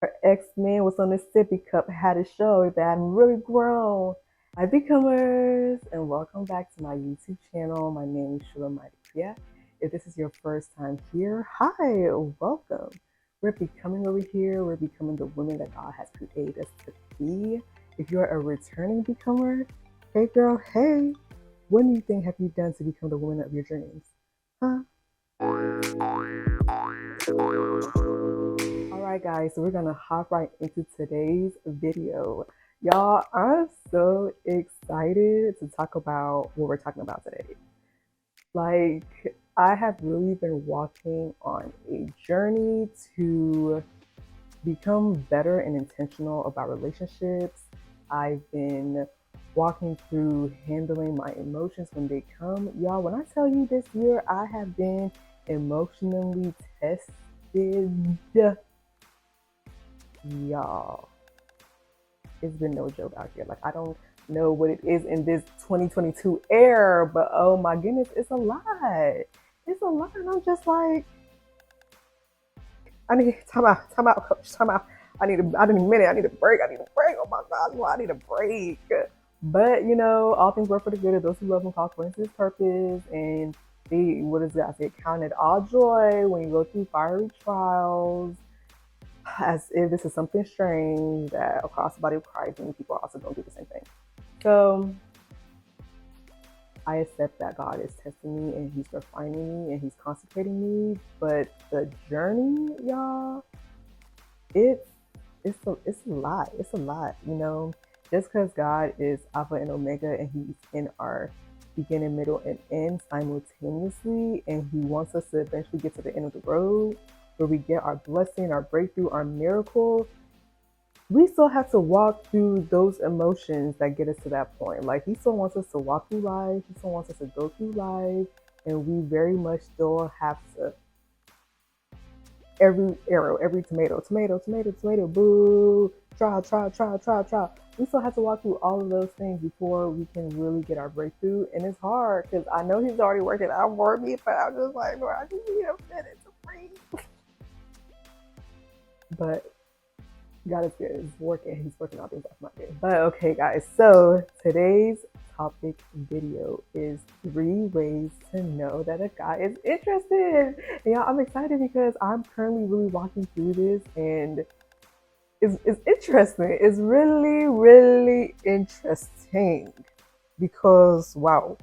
her ex-man was on the sippy cup, had to show that I'm really grown. Hi, becomers, and welcome back to my YouTube channel. My name is shullamiteakua. If this is your first time here, hi, welcome. We're becoming over here. We're becoming the women that God has created us to be. If you're a returning becomer, hey girl, hey, what do you think have you done to become the woman of your dreams? Huh? Alright guys, so we're gonna hop right into today's video. Y'all, I'm so excited to talk about what we're talking about today. Like, I have really been walking on a journey to become better and intentional about relationships. I've been walking through handling my emotions when they come. Y'all, when I tell you this year, I have been emotionally tested. Y'all, it's been no joke out here. Like, I don't know what it is in this 2022 era, but oh my goodness, it's a lot. It's a lot. And I'm just like, I need time out, coach, time out. I need a minute. I need a break. Oh my God, well, I need a break. But you know, all things work for the good of those who love and call according to his purpose. And they, what does that say? Count it all joy when you go through fiery trials, as if this is something strange that across the body of Christ, many people also don't do the same thing. So I accept that God is testing me and He's refining me and He's consecrating me. But the journey, y'all, it's a lot. It's a lot, you know. Just because God is Alpha and Omega and He's in our beginning, middle, and end simultaneously, and He wants us to eventually get to the end of the road where we get our blessing, our breakthrough, our miracle, we still have to walk through those emotions that get us to that point. Like, He still wants us to walk through life. He still wants us to go through life. And we very much still have to, every arrow, every tomato, boo, trial. We still have to walk through all of those things before we can really get our breakthrough. And it's hard because I know He's already working out for me, but I'm just like, Lord, I just need a minute to breathe. But God is good. He's working all things out for my good. But okay, guys. So today's topic video is 3 ways to know that a guy is interested. And y'all, I'm excited because I'm currently really walking through this, and it's interesting. It's really, really interesting because wow.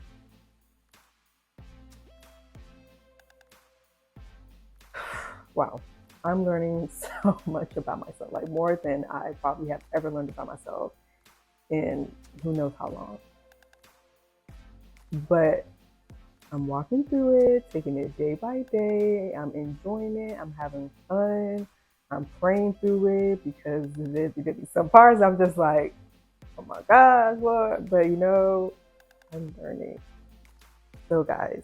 Wow. I'm learning so much about myself, like more than I probably have ever learned about myself in who knows how long. But I'm walking through it, taking it day by day. I'm enjoying it. I'm having fun. I'm praying through it because there's gonna be some parts I'm just like, oh my gosh, Lord. But you know, I'm learning. So guys,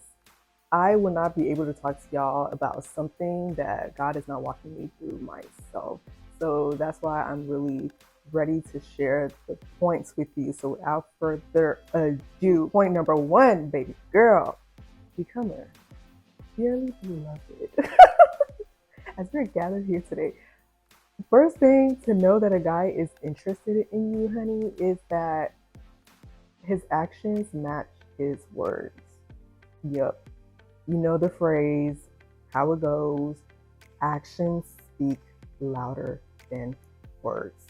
I will not be able to talk to y'all about something that God is not walking me through myself. So that's why I'm really ready to share the points with you. So without further ado, point number 1, baby girl, becomer, dearly beloved. As we're gathered here today, first thing to know that a guy is interested in you, honey, is that his actions match his words. Yup. You know the phrase, how it goes, actions speak louder than words.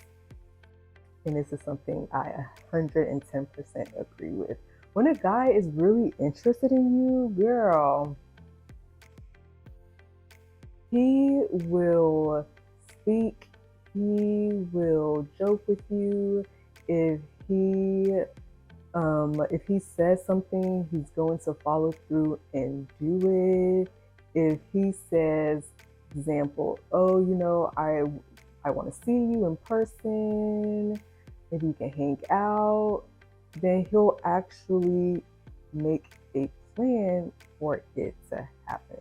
And this is something I 110% agree with. When a guy is really interested in you, girl, he will speak, he will joke with you. If he says something, he's going to follow through and do it. If he says, example, oh, you know, I want to see you in person, maybe we can hang out, then he'll actually make a plan for it to happen.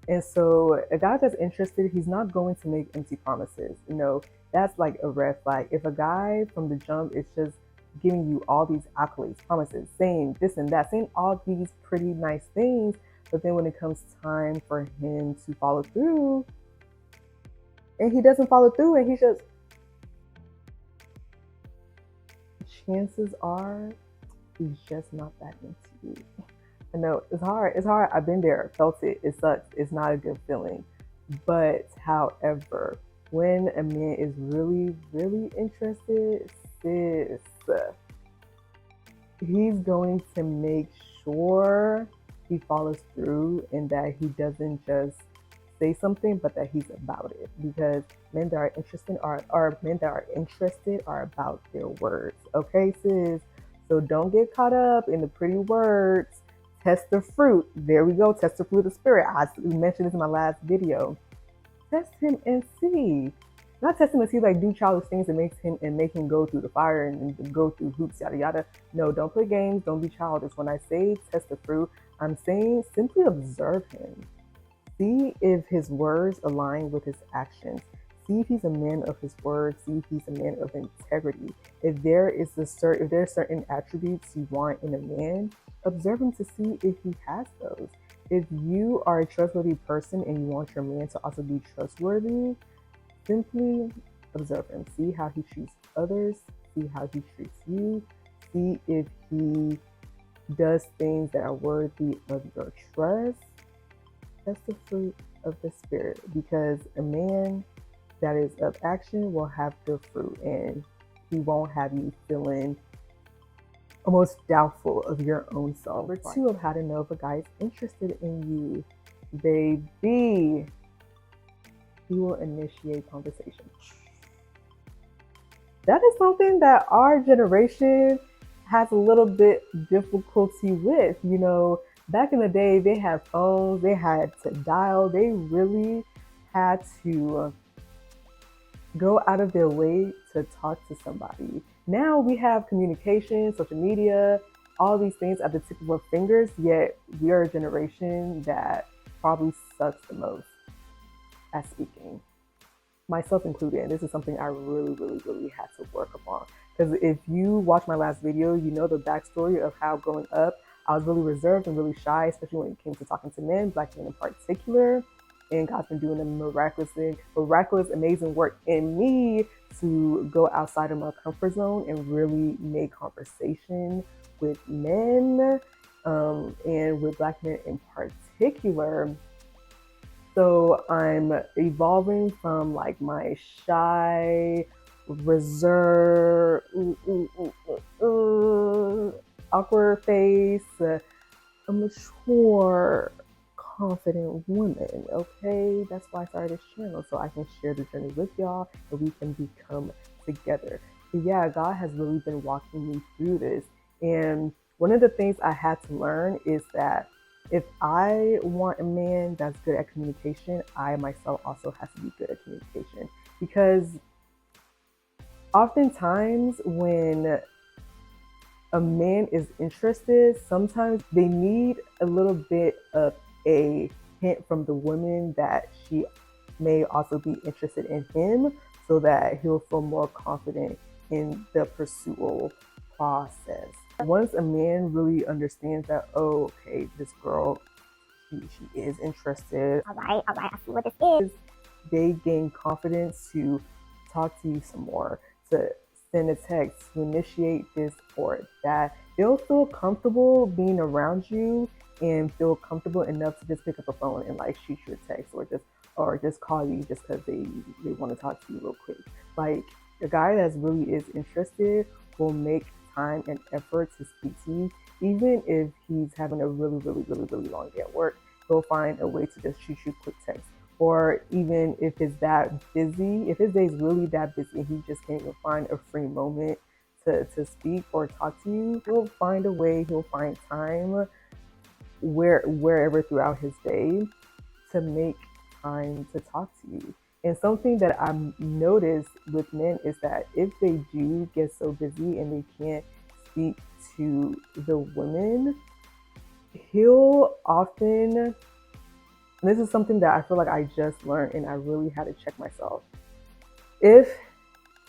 And so a guy that's interested, he's not going to make empty promises. You know, that's like a red flag. If a guy from the jump is just giving you all these accolades, promises, saying this and that, saying all these pretty nice things, but then when it comes time for him to follow through, and he doesn't follow through, and he's just, chances are he's just not that into you. I know it's hard. It's hard. I've been there, felt it. It sucks. It's not a good feeling. But however, when a man is really, really interested, sis, he's going to make sure he follows through and that he doesn't just say something, but that he's about it. Because men that are interested are men that are interested are about their words. Okay, sis. So don't get caught up in the pretty words. Test the fruit. There we go. Test the fruit of the spirit. I mentioned this in my last video. Test him and see. Not test him and see, like do childish things that make him go through the fire and go through hoops, yada yada. No, don't play games. Don't be childish. When I say test the fruit, I'm saying simply observe him. See if his words align with his actions. See if he's a man of his word. See if he's a man of integrity. If there are certain attributes you want in a man, observe him to see if he has those. If you are a trustworthy person and you want your man to also be trustworthy, simply observe him. See how he treats others. See how he treats you. See if he does things that are worthy of your trust. That's the fruit of the spirit, because a man that is of action will have good fruit, and he won't have you feeling almost doubtful of your own self. Number two of how to know if a guy is interested in you, baby, he will initiate conversation. That is something that our generation has a little bit difficulty with. You know, back in the day, they had phones, they had to dial, they really had to go out of their way to talk to somebody. Now we have communication, social media, all these things at the tip of our fingers, yet we are a generation that probably sucks the most at speaking, myself included. And this is something I really, really, really had to work upon. Because if you watch my last video, you know the backstory of how growing up, I was really reserved and really shy, especially when it came to talking to men, black men in particular. And God's been doing a miraculous, amazing work in me to go outside of my comfort zone and really make conversation with men, and with black men in particular. So I'm evolving from like my shy, reserved, awkward face, a mature, confident woman. Okay, that's why I started this channel, so I can share the journey with y'all and we can become together. But yeah, God has really been walking me through this, and one of the things I had to learn is that if I want a man that's good at communication, I myself also have to be good at communication. Because oftentimes when a man is interested, sometimes they need a little bit of a hint from the woman that she may also be interested in him, so that he'll feel more confident in the pursuit process. Once a man really understands that, oh, okay, this girl, she is interested. All right, I see what this is. They gain confidence to talk to you some more, to send a text, to initiate this or that. They'll feel comfortable being around you and feel comfortable enough to just pick up a phone and like shoot you a text, or just call you just because they want to talk to you real quick. Like, a guy that really is interested will make time and effort to speak to you, even if he's having a really, really, really, really long day at work. He'll find a way to just shoot you a quick text. Or even if it's that busy, if his day's really that busy and he just can't even find a free moment to speak or talk to you, he'll find a way, he'll find time wherever throughout his day to make time to talk to you. And something that I've noticed with men is that if they do get so busy and they can't speak to the women, he'll often, this is something that I feel like I just learned and I really had to check myself. If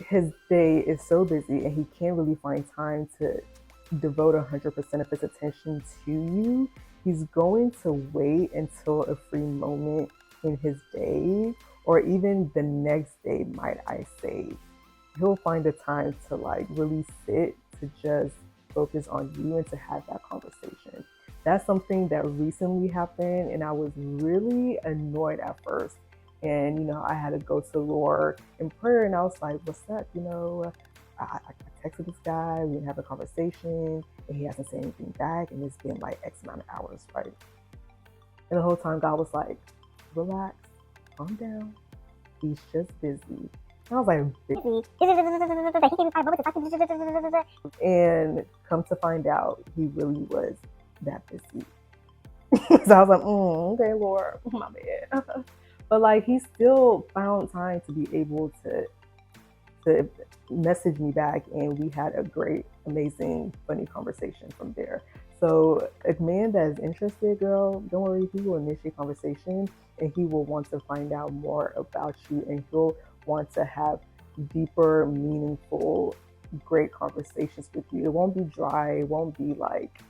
his day is so busy and he can't really find time to devote 100% of his attention to you, he's going to wait until a free moment in his day or even the next day, might I say. He'll find the time to like really sit to just focus on you and to have that conversation. That's something that recently happened, and I was really annoyed at first. And I had to go to the Lord in prayer, and I was like, "What's up?" I texted this guy. We didn't have a conversation, and he hasn't said anything back, and it's been like X amount of hours, right? And the whole time, God was like, "Relax, calm down. He's just busy." And I was like, "Busy?" And come to find out, he really was that busy. So I was like, okay, Lord, my bad. But like, he still found time to be able to message me back, and we had a great, amazing, funny conversation from there. So a man that is interested, girl, don't worry, he will initiate conversation, and he will want to find out more about you, and he'll want to have deeper, meaningful, great conversations with you. It won't be dry. It won't be like,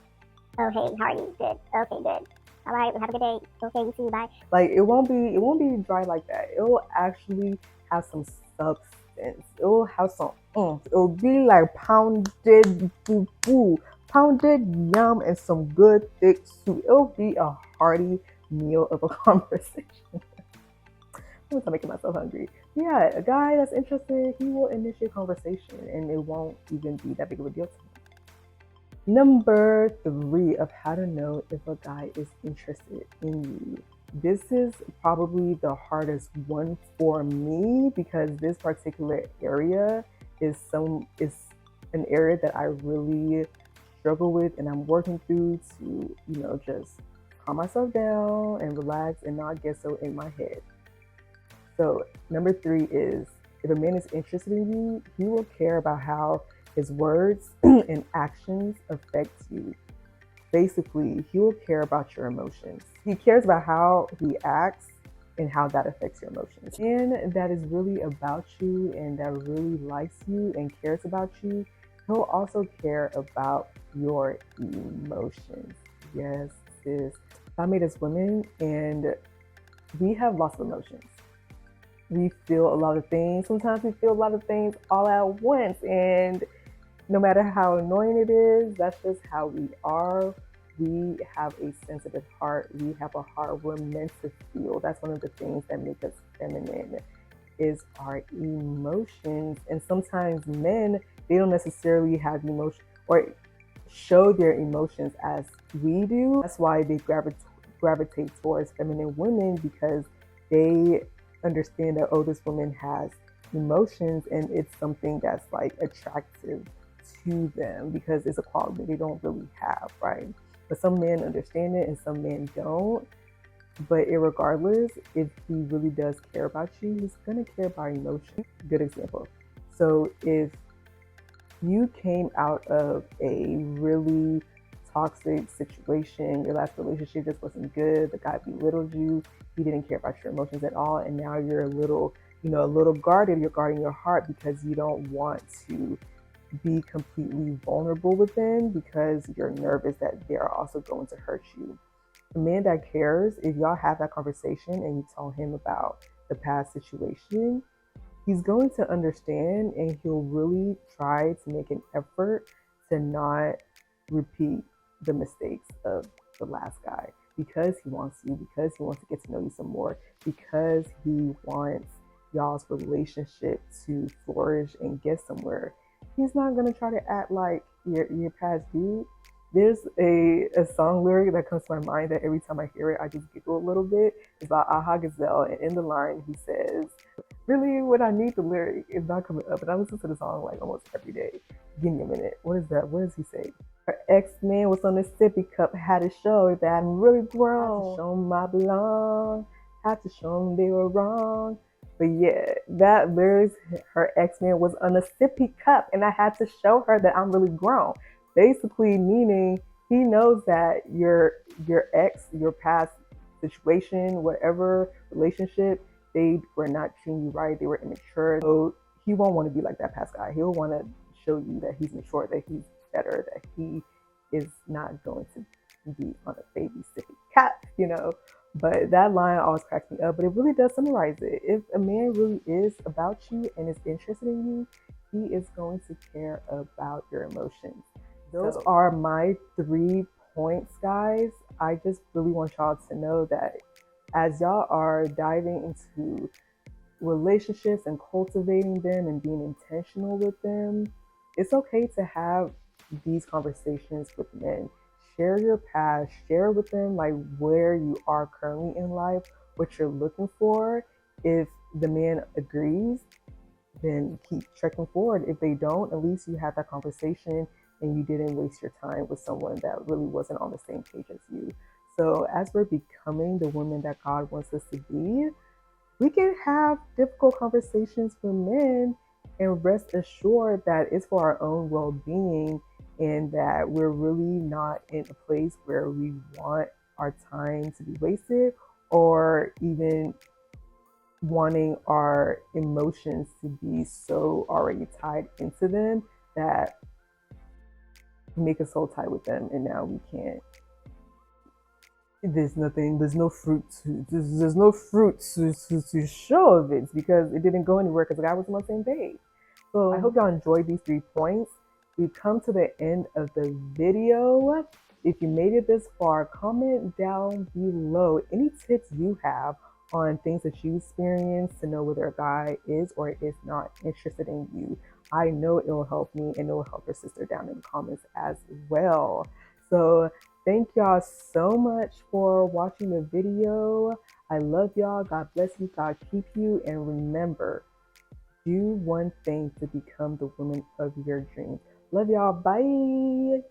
"Oh, hey, how are you? Good. Okay, good. All right, have a good day. Okay, see you, bye." Like it won't be dry like that. It'll actually have some substance. It'll have some It'll be like pounded boo, pounded yam, and some good thick soup. It'll be a hearty meal of a conversation. I'm making myself hungry. Yeah, a guy that's interested, he will initiate conversation, and it won't even be that big of a deal to him. Number 3 of how to know if a guy is interested in you. This is probably the hardest one for me, because this particular area is an area that I really struggle with, and I'm working through to, just calm myself down and relax and not get so in my head. So number 3 is, if a man is interested in you, he will care about how his words and actions affect you. Basically, he will care about your emotions. He cares about how he acts and how that affects your emotions. And that is really about you and that really likes you and cares about you, he'll also care about your emotions. Yes, sis. I made us women, and we have lots of emotions. We feel a lot of things. Sometimes we feel a lot of things all at once, and no matter how annoying it is, that's just how we are. We have a sensitive heart. We have a heart we're meant to feel. That's one of the things that make us feminine, is our emotions. And sometimes men, they don't necessarily have emotion or show their emotions as we do. That's why they gravitate towards feminine women, because they understand that, oh, this woman has emotions, and it's something that's like attractive to them because it's a quality they don't really have, right? But some men understand it and some men don't. But irregardless, if he really does care about you, he's gonna care about emotion. Good example. So if you came out of a really toxic situation, your last relationship just wasn't good, the guy belittled you, he didn't care about your emotions at all, and now you're a little guarded, you're guarding your heart because you don't want to be completely vulnerable with them because you're nervous that they're also going to hurt you. A man that cares, if y'all have that conversation and you tell him about the past situation, he's going to understand, and he'll really try to make an effort to not repeat the mistakes of the last guy, because he wants you, because he wants to get to know you some more, because he wants y'all's relationship to flourish and get somewhere. He's not going to try to act like your past dude. There's a song lyric that comes to my mind that every time I hear it, I just giggle a little bit. It's by Aha Gazelle, and in the line, he says, really, when I need the lyric, it's not coming up, and I listen to the song like almost every day. Give me a minute. What is that? What does he say? Her ex-man was on the sippy cup, had to show that I'm really grown. Had to show 'em I belong. Had to show 'em they were wrong. But yeah, that lyrics, her ex-man was on a sippy cup, and I had to show her that I'm really grown. Basically meaning he knows that your ex, your past situation, whatever relationship, they were not treating you right, they were immature. So he won't want to be like that past guy. He'll want to show you that he's mature, that he's better, that he is not going to be on a baby sippy cat, But that line always cracks me up, but it really does summarize it. If a man really is about you and is interested in you, he is going to care about your emotions. Those are my 3 points, guys. I just really want y'all to know that as y'all are diving into relationships and cultivating them and being intentional with them, it's okay to have these conversations with men. Share your past, share with them like where you are currently in life, what you're looking for. If the man agrees, then keep trekking forward. If they don't, at least you had that conversation and you didn't waste your time with someone that really wasn't on the same page as you. So, as we're becoming the women that God wants us to be, we can have difficult conversations with men and rest assured that it's for our own well being and that we're really not in a place where we want our time to be wasted or even wanting our emotions to be so already tied into them that make us so tight with them and now we can't. There's nothing, there's no fruit to show of it because it didn't go anywhere because the guy was on the same page. So I hope y'all enjoyed these 3 points. We've come to the end of the video. If you made it this far, comment down below any tips you have on things that you experienced to know whether a guy is or is not interested in you. I know it will help me and it will help your sister down in the comments as well. So thank y'all so much for watching the video. I love y'all. God bless you. God keep you. And remember, do one thing to become the woman of your dreams. Love y'all. Bye.